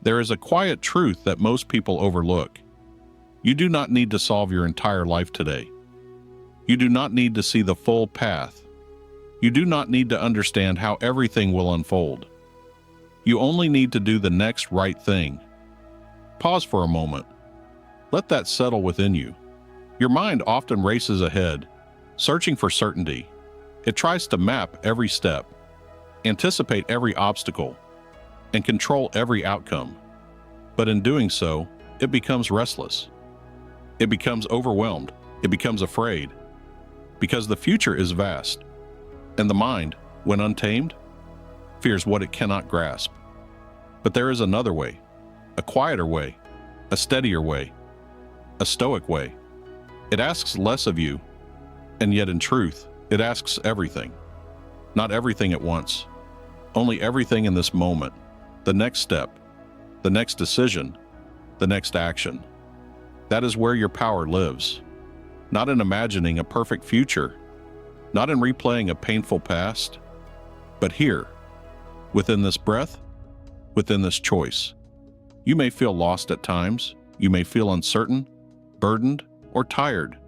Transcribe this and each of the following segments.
There is a quiet truth that most people overlook. You do not need to solve your entire life today. You do not need to see the full path. You do not need to understand how everything will unfold. You only need to do the next right thing. Pause for a moment. Let that settle within you. Your mind often races ahead, searching for certainty. It tries to map every step, anticipate every obstacle, and control every outcome. But in doing so, it becomes restless. It becomes overwhelmed. It becomes afraid. Because the future is vast, and the mind, when untamed, fears what it cannot grasp. But there is another way, a quieter way, a steadier way, a stoic way. It asks less of you, and yet in truth, it asks everything. Not everything at once, only everything in this moment, the next step, the next decision, the next action. That is where your power lives. Not in imagining a perfect future, not in replaying a painful past, but here, within this breath, within this choice. You may feel lost at times, you may feel uncertain, burdened, or tired.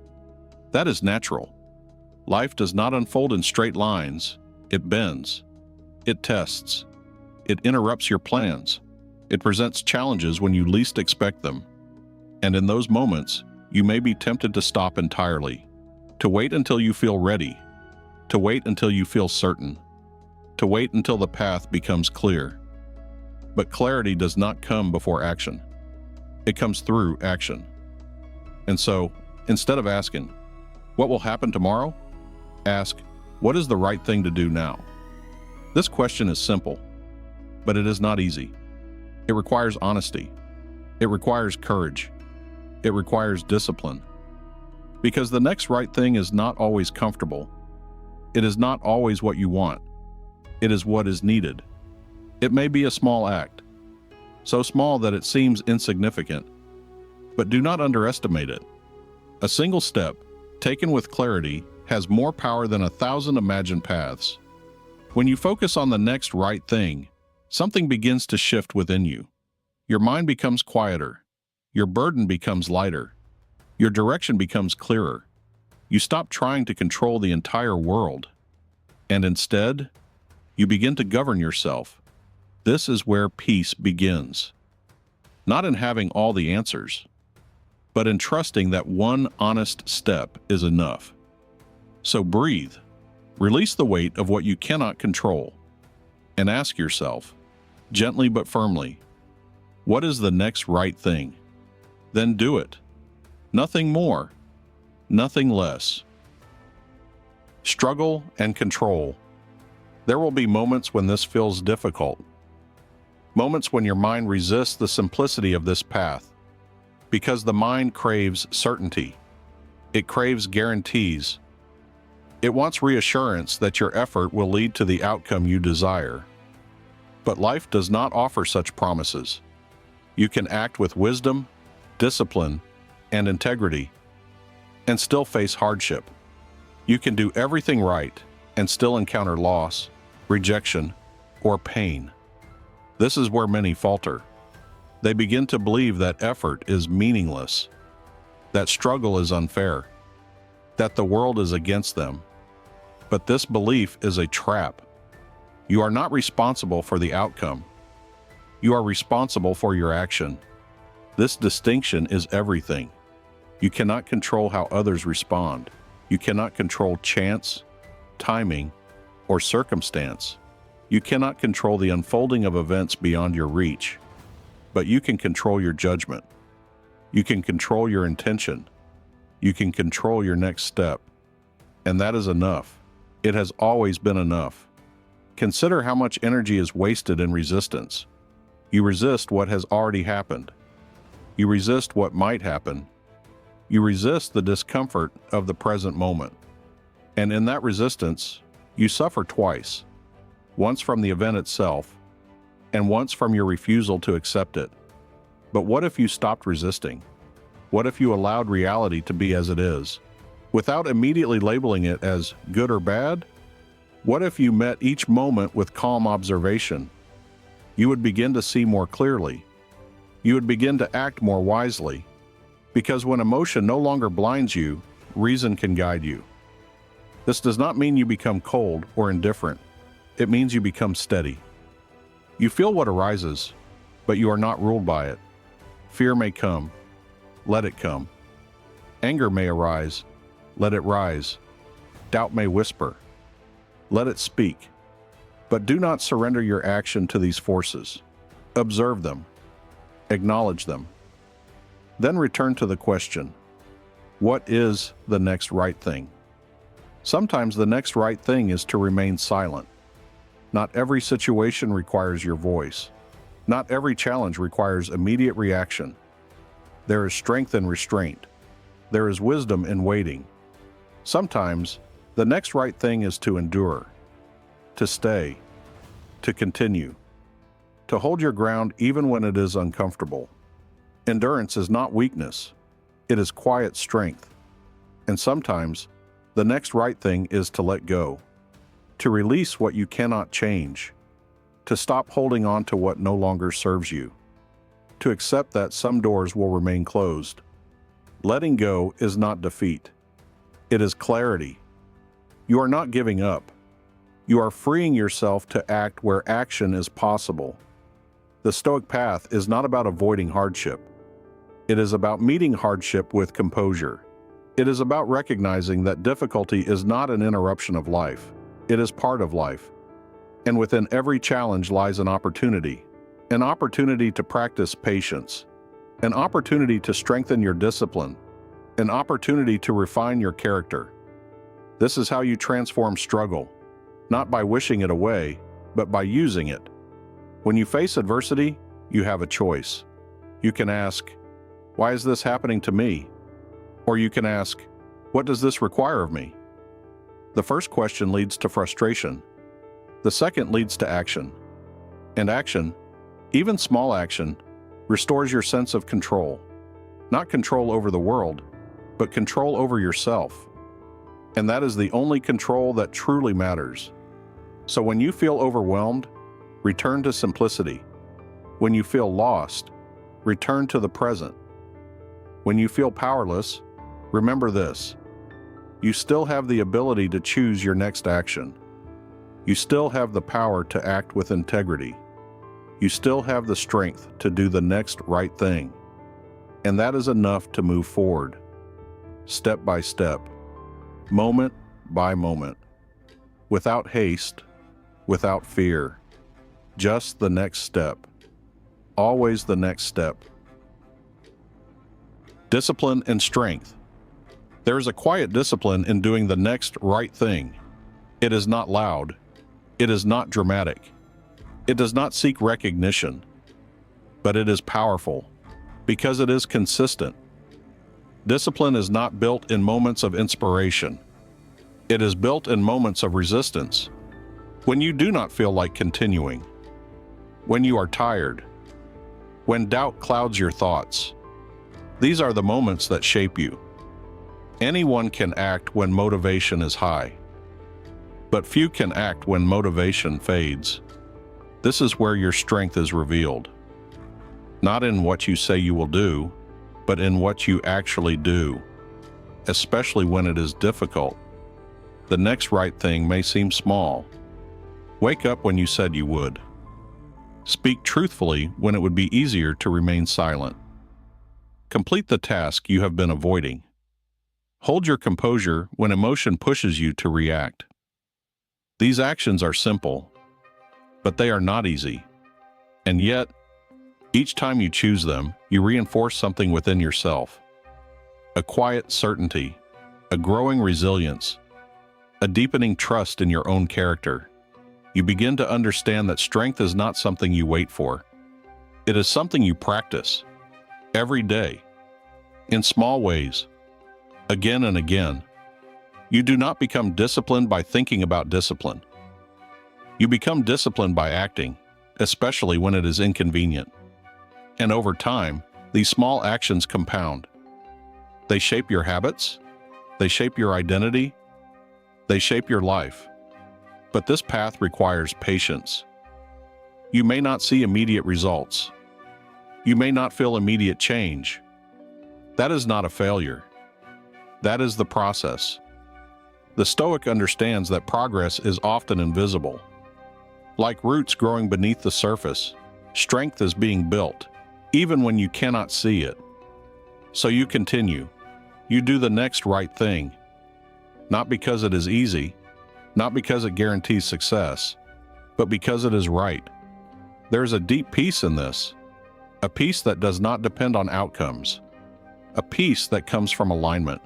That is natural. Life does not unfold in straight lines. It bends. It tests. It interrupts your plans. It presents challenges when you least expect them. And in those moments, you may be tempted to stop entirely, to wait until you feel ready, to wait until you feel certain, to wait until the path becomes clear. But clarity does not come before action. It comes through action. And so, instead of asking, what will happen tomorrow? Ask, what is the right thing to do now? This question is simple, but it is not easy. It requires honesty. It requires courage. It requires discipline. Because the next right thing is not always comfortable. It is not always what you want. It is what is needed. It may be a small act, so small that it seems insignificant, but do not underestimate it. A single step, taken with clarity, has more power than 1,000 imagined paths. When you focus on the next right thing, something begins to shift within you. Your mind becomes quieter. Your burden becomes lighter. Your direction becomes clearer. You stop trying to control the entire world. And instead, you begin to govern yourself. This is where peace begins. Not in having all the answers, but in trusting that one honest step is enough. So breathe. Release the weight of what you cannot control. And ask yourself, gently but firmly, what is the next right thing? Then do it. Nothing more, nothing less. Struggle and control. There will be moments when this feels difficult. Moments when your mind resists the simplicity of this path. Because the mind craves certainty. It craves guarantees. It wants reassurance that your effort will lead to the outcome you desire. But life does not offer such promises. You can act with wisdom, discipline, and integrity, and still face hardship. You can do everything right and still encounter loss, rejection, or pain. This is where many falter. They begin to believe that effort is meaningless, that struggle is unfair, that the world is against them. But this belief is a trap. You are not responsible for the outcome. You are responsible for your action. This distinction is everything. You cannot control how others respond. You cannot control chance, timing, or circumstance. You cannot control the unfolding of events beyond your reach. But you can control your judgment. You can control your intention. You can control your next step. And that is enough. It has always been enough. Consider how much energy is wasted in resistance. You resist what has already happened. You resist what might happen. You resist the discomfort of the present moment. And in that resistance, you suffer twice. Once from the event itself, and once from your refusal to accept it. But what if you stopped resisting? What if you allowed reality to be as it is, without immediately labeling it as good or bad? What if you met each moment with calm observation? You would begin to see more clearly. You would begin to act more wisely, because when emotion no longer blinds you, reason can guide you. This does not mean you become cold or indifferent. It means you become steady. You feel what arises, but you are not ruled by it. Fear may come. Let it come. Anger may arise. Let it rise. Doubt may whisper. Let it speak. But do not surrender your action to these forces. Observe them. Acknowledge them. Then return to the question, what is the next right thing? Sometimes the next right thing is to remain silent. Not every situation requires your voice. Not every challenge requires immediate reaction. There is strength in restraint. There is wisdom in waiting. Sometimes, the next right thing is to endure, to stay, to continue, to hold your ground even when it is uncomfortable. Endurance is not weakness. It is quiet strength. And sometimes, the next right thing is to let go, to release what you cannot change, to stop holding on to what no longer serves you, to accept that some doors will remain closed. Letting go is not defeat. It is clarity. You are not giving up. You are freeing yourself to act where action is possible. The Stoic Path is not about avoiding hardship. It is about meeting hardship with composure. It is about recognizing that difficulty is not an interruption of life. It is part of life. And within every challenge lies an opportunity to practice patience, an opportunity to strengthen your discipline, an opportunity to refine your character. This is how you transform struggle, not by wishing it away, but by using it. When you face adversity, you have a choice. You can ask, why is this happening to me? Or you can ask, what does this require of me? The first question leads to frustration. The second leads to action. And action, even small action, restores your sense of control. Not control over the world, but control over yourself. And that is the only control that truly matters. So when you feel overwhelmed, return to simplicity. When you feel lost, return to the present. When you feel powerless, remember this. You still have the ability to choose your next action. You still have the power to act with integrity. You still have the strength to do the next right thing. And that is enough to move forward, step by step, moment by moment, without haste, without fear, just the next step, always the next step. Discipline and strength. There is a quiet discipline in doing the next right thing. It is not loud. It is not dramatic. It does not seek recognition. But it is powerful because it is consistent. Discipline is not built in moments of inspiration. It is built in moments of resistance. When you do not feel like continuing. When you are tired. When doubt clouds your thoughts. These are the moments that shape you. Anyone can act when motivation is high. But few can act when motivation fades. This is where your strength is revealed. Not in what you say you will do, but in what you actually do, especially when it is difficult. The next right thing may seem small. Wake up when you said you would. Speak truthfully when it would be easier to remain silent. Complete the task you have been avoiding. Hold your composure when emotion pushes you to react. These actions are simple, but they are not easy. And yet, each time you choose them, you reinforce something within yourself. A quiet certainty, a growing resilience, a deepening trust in your own character. You begin to understand that strength is not something you wait for. It is something you practice every day, in small ways, again and again. You do not become disciplined by thinking about discipline. You become disciplined by acting, especially when it is inconvenient. And over time, these small actions compound. They shape your habits, they shape your identity, they shape your life. But this path requires patience. You may not see immediate results, You may not feel immediate change. That is not a failure. That is the process. The Stoic understands that progress is often invisible. Like roots growing beneath the surface, strength is being built, even when you cannot see it. So you continue. You do the next right thing. Not because it is easy, not because it guarantees success, but because it is right. There is a deep peace in this, a peace that does not depend on outcomes, a peace that comes from alignment.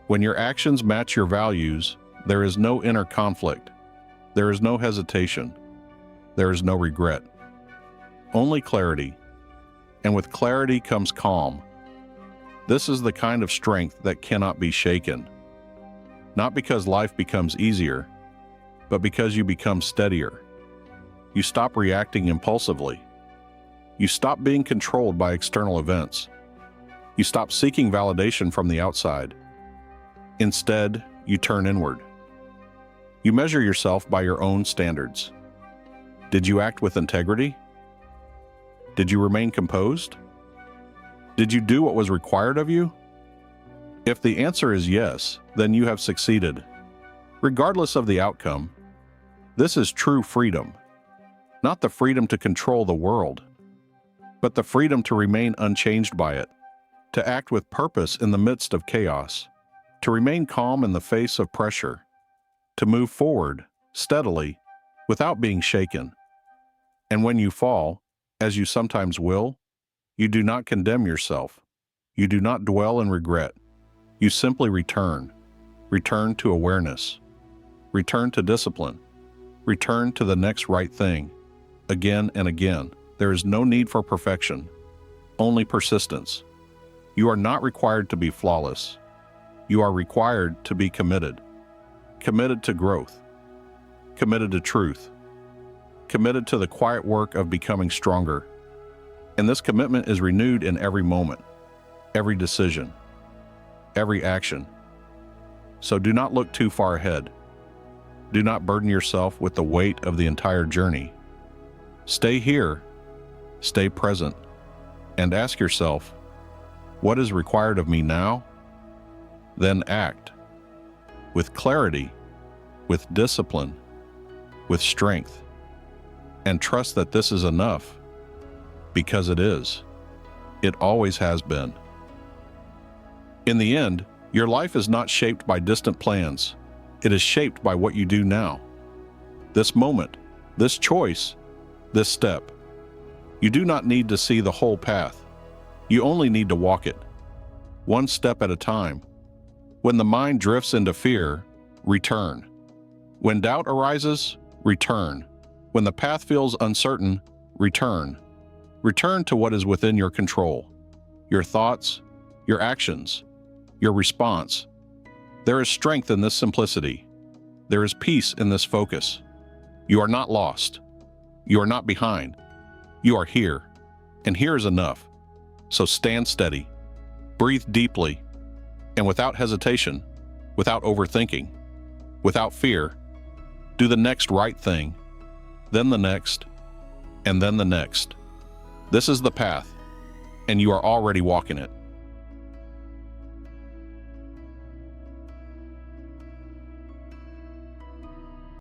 When your actions match your values, there is no inner conflict. There is no hesitation. There is no regret. Only clarity. And with clarity comes calm. This is the kind of strength that cannot be shaken. Not because life becomes easier, but because you become steadier. You stop reacting impulsively. You stop being controlled by external events. You stop seeking validation from the outside. Instead, you turn inward. You measure yourself by your own standards. Did you act with integrity? Did you remain composed? Did you do what was required of you? If the answer is yes, then you have succeeded. Regardless of the outcome, this is true freedom. Not the freedom to control the world, but the freedom to remain unchanged by it, to act with purpose in the midst of chaos, to remain calm in the face of pressure, to move forward steadily without being shaken. And when you fall, as you sometimes will, you do not condemn yourself. You do not dwell in regret. You simply return. Return to awareness. Return to discipline. Return to the next right thing. Again and again. There is no need for perfection, only persistence. You are not required to be flawless. You are required to be committed. Committed to growth. Committed to truth. Committed to the quiet work of becoming stronger. And this commitment is renewed in every moment, every decision, every action. So do not look too far ahead. Do not burden yourself with the weight of the entire journey. Stay here, stay present, and ask yourself, what is required of me now? Then act with clarity, with discipline, with strength, and trust that this is enough, because it is. It always has been. In the end, your life is not shaped by distant plans. It is shaped by what you do now. This moment, this choice, this step. You do not need to see the whole path. You only need to walk it, one step at a time. When the mind drifts into fear, return. When doubt arises, return. When the path feels uncertain, return. Return to what is within your control. Your thoughts, your actions, your response. There is strength in this simplicity. There is peace in this focus. You are not lost. You are not behind. You are here, and here is enough. So stand steady, breathe deeply, and without hesitation, without overthinking, without fear, do the next right thing, then the next, and then the next. This is the path, and you are already walking it.